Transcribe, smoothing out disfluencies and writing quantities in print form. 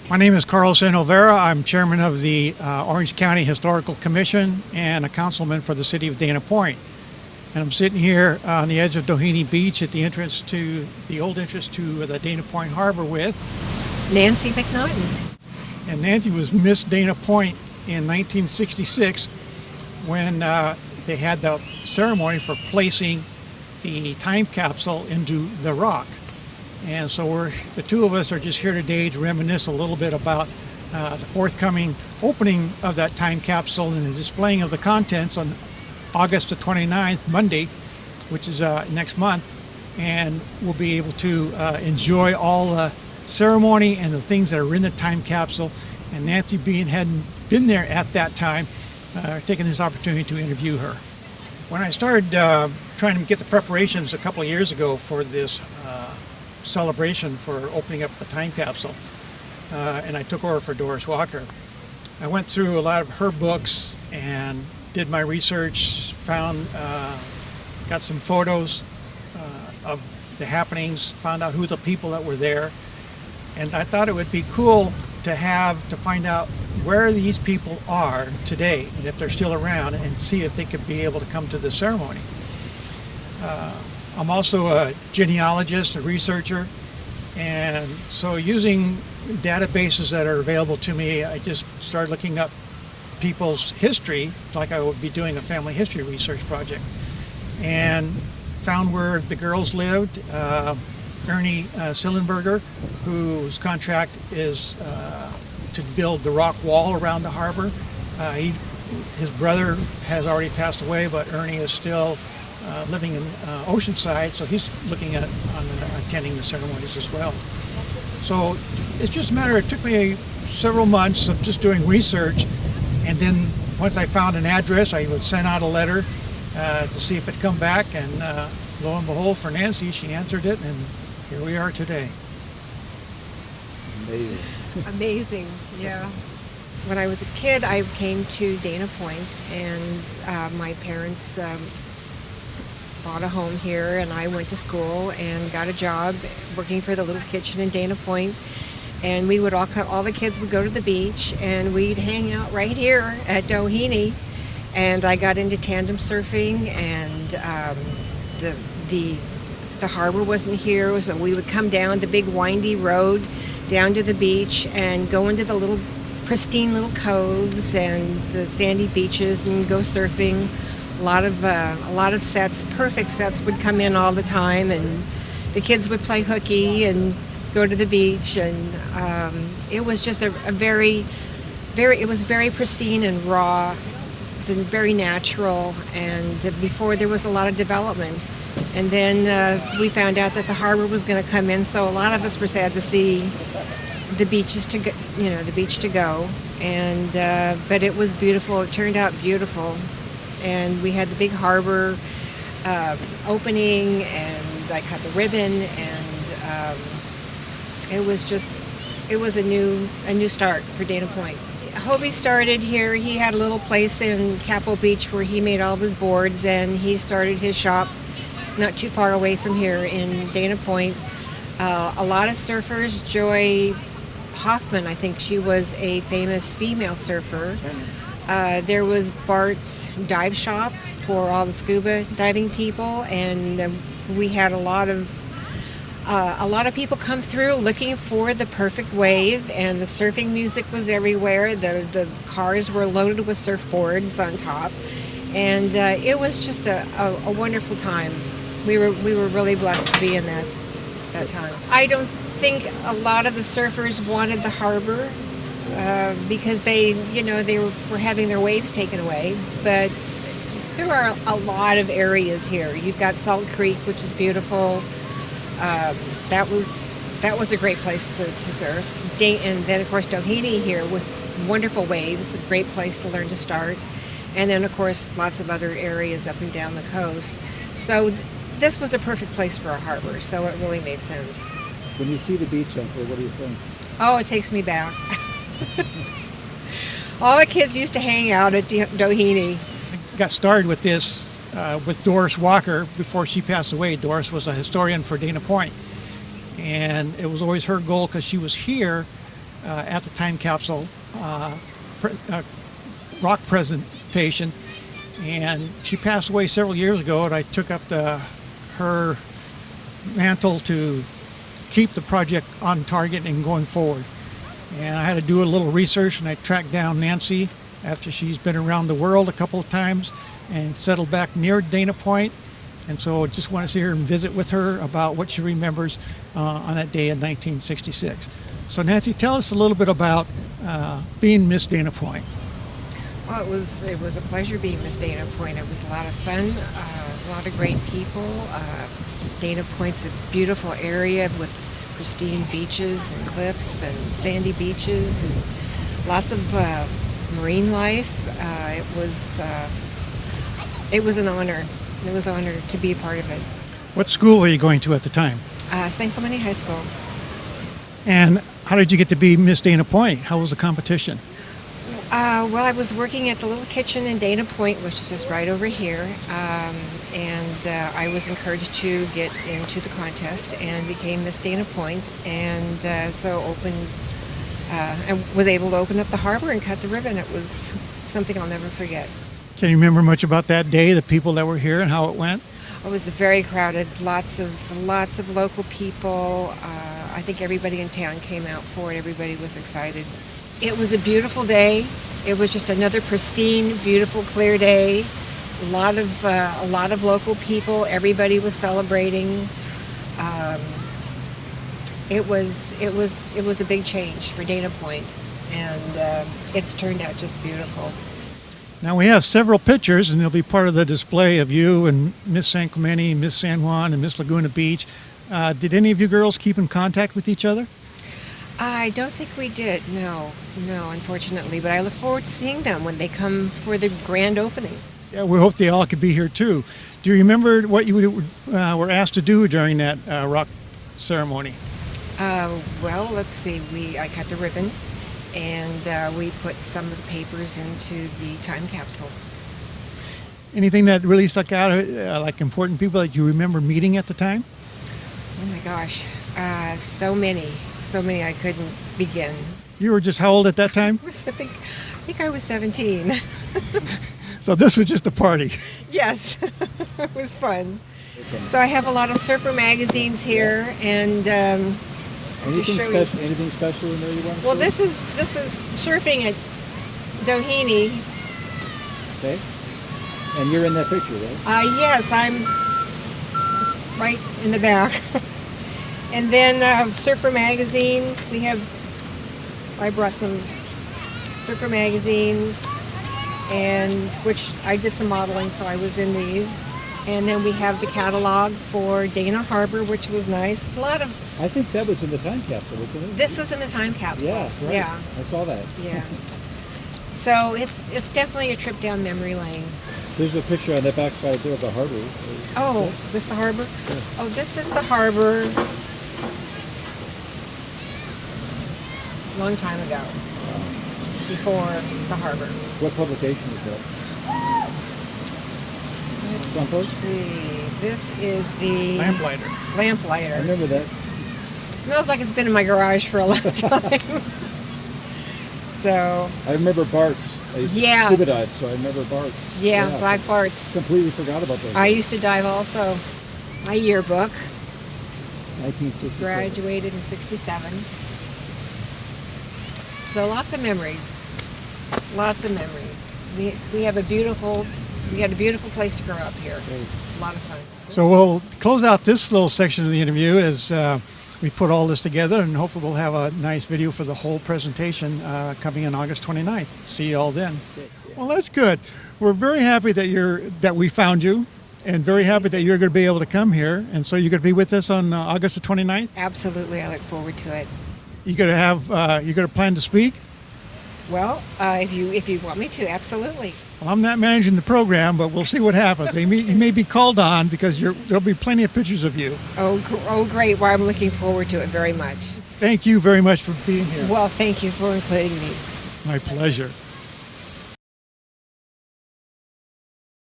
My name is Carlson Olvera. I'm chairman of the Orange County Historical Commission and a councilman for the city of Dana Point. And I'm sitting here on the edge of Doheny Beach at the entrance to the old entrance to the Dana Point Harbor with Nancy McNaughton. And Nancy was Miss Dana Point in 1966 when they had the ceremony for placing the time capsule into the rock. And so the two of us are just here today to reminisce a little bit about the forthcoming opening of that time capsule and the displaying of the contents on August the 29th, Monday, which is next month. And we'll be able to enjoy all the ceremony and the things that are in the time capsule. And Nancy hadn't been there at that time, taking this opportunity to interview her. When I started trying to get the preparations a couple of years ago for this celebration for opening up the time capsule, and I took over for Doris Walker, I went through a lot of her books and did my research, got some photos of the happenings, found out who the people that were there, and I thought it would be cool to find out where these people are today and if they're still around, and see if they could be able to come to the ceremony. I'm also a genealogist, a researcher, and so using databases that are available to me, I just started looking up people's history like I would be doing a family history research project, and found where the girls lived. Ernie Sillenberger, whose contract is to build the rock wall around the harbor. His brother has already passed away, but Ernie is still living in Oceanside, so he's looking at attending the ceremonies as well. So it's just a matter, it took me several months of just doing research, and then once I found an address, I would send out a letter to see if it'd come back, and lo and behold, for Nancy, she answered it, and here we are today. Amazing. Amazing, yeah. When I was a kid, I came to Dana Point, and my parents bought a home here, and I went to school and got a job working for the little kitchen in Dana Point. And we would all the kids would go to the beach, and we'd hang out right here at Doheny. And I got into tandem surfing, and the harbor wasn't here, so we would come down the big windy road down to the beach and go into the little pristine little coves and the sandy beaches and go surfing. A lot of sets, perfect sets, would come in all the time, and the kids would play hooky and go to the beach, and it was just it was very pristine and raw, and very natural, and before there was a lot of development. And then we found out that the harbor was going to come in, so a lot of us were sad to see the beaches to go, and but it was beautiful. It turned out beautiful. And we had the big harbor opening, and I cut the ribbon, and it was a new start for Dana Point. Hobie started here. He had a little place in Capo Beach where he made all of his boards, and he started his shop not too far away from here in Dana Point. A lot of surfers. Joy Hoffman, I think she was a famous female surfer. There was Bart's dive shop for all the scuba diving people, and we had a lot of people come through looking for the perfect wave, and the surfing music was everywhere. The cars were loaded with surfboards on top, and it was just a wonderful time. We were really blessed to be in that time. I don't think a lot of the surfers wanted the harbor. Because they were having their waves taken away, but there are a lot of areas here. You've got Salt Creek, which is beautiful. That was a great place to surf. And then of course Doheny here with wonderful waves, a great place to learn to start. And then of course lots of other areas up and down the coast. So this was a perfect place for a harbor. So it really made sense. When you see the beach out there, what do you think? Oh, it takes me back. All the kids used to hang out at Doheny. I got started with this with Doris Walker before she passed away. Doris was a historian for Dana Point, and it was always her goal, because she was here at the time capsule rock presentation. And she passed away several years ago, and I took up her mantle to keep the project on target and going forward. And I had to do a little research, and I tracked down Nancy after she's been around the world a couple of times and settled back near Dana Point. And so I just want to see her and visit with her about what she remembers on that day in 1966. So Nancy, tell us a little bit about being Miss Dana Point. Well, it was a pleasure being Miss Dana Point. It was a lot of fun, a lot of great people. Dana Point's a beautiful area with its pristine beaches and cliffs and sandy beaches and lots of marine life. It was an honor. It was an honor to be a part of it. What school were you going to at the time? St. Clemente High School. And how did you get to be Miss Dana Point? How was the competition? Well, I was working at the little kitchen in Dana Point, which is just right over here, and I was encouraged to get into the contest and became Miss Dana Point, and so opened and was able to open up the harbor and cut the ribbon. It was something I'll never forget. Can you remember much about that day, the people that were here and how it went? It was very crowded. Lots of local people. I think everybody in town came out for it. Everybody was excited. It was a beautiful day. It was just another pristine, beautiful, clear day. A lot of local people. Everybody was celebrating. It was a big change for Dana Point, and it's turned out just beautiful. Now we have several pictures, and they'll be part of the display of you and Miss San Clemente, Miss San Juan, and Miss Laguna Beach. Did any of you girls keep in contact with each other? I don't think we did. No, unfortunately. But I look forward to seeing them when they come for the grand opening. Yeah, we hope they all could be here too. Do you remember what you were asked to do during that rock ceremony? Well, let's see. I cut the ribbon, and we put some of the papers into the time capsule. Anything that really stuck out, like important people that you remember meeting at the time? Oh my gosh, so many I couldn't begin. You were just how old at that time? I think I was 17. So this was just a party. Yes, it was fun. So I have a lot of surfer magazines here, and Anything special in there you want to well, show? this is surfing at Doheny. Okay. And you're in that picture, right? Yes, I'm right in the back. And then Surfer Magazine, I brought some Surfer Magazines, and which I did some modeling, so I was in these. And then we have the catalog for Dana Harbor, which was nice. A lot of... I think that was in the time capsule, wasn't it? This is in the time capsule. Yeah, right. Yeah. I saw that. Yeah. So it's definitely a trip down memory lane. There's a picture on that backside there of the harbor. Oh, is this the harbor? Yeah. Oh, this is the harbor. Long time ago. This is before the harbor. What publication is that? Let's Compost? see. This is the Lamplighter. I Lamplighter. remember that. It smells like it's been in my garage for a long time. So, I remember Bart's. I used to Yeah. scuba dive, so I remember Bart's. yeah, Black Bart's. Completely forgot about those. I used to dive also. My yearbook. 1967. Graduated in 67. So lots of memories. Lots of memories. We had a beautiful place to grow up here. Great. A lot of fun. So we'll close out this little section of the interview as we put all this together, and hopefully we'll have a nice video for the whole presentation coming in August 29th. See you all then. Well, that's good. We're very happy that we found you, and very happy that you're going to be able to come here. And so you're going to be with us on August the 29th? Absolutely, I look forward to it. You're going to plan to speak? Well, if you want me to, absolutely. Well, I'm not managing the program, but we'll see what happens. You may be called on because there'll be plenty of pictures of you. Oh, great. Well, I'm looking forward to it very much. Thank you very much for being here. Well, thank you for including me. My pleasure.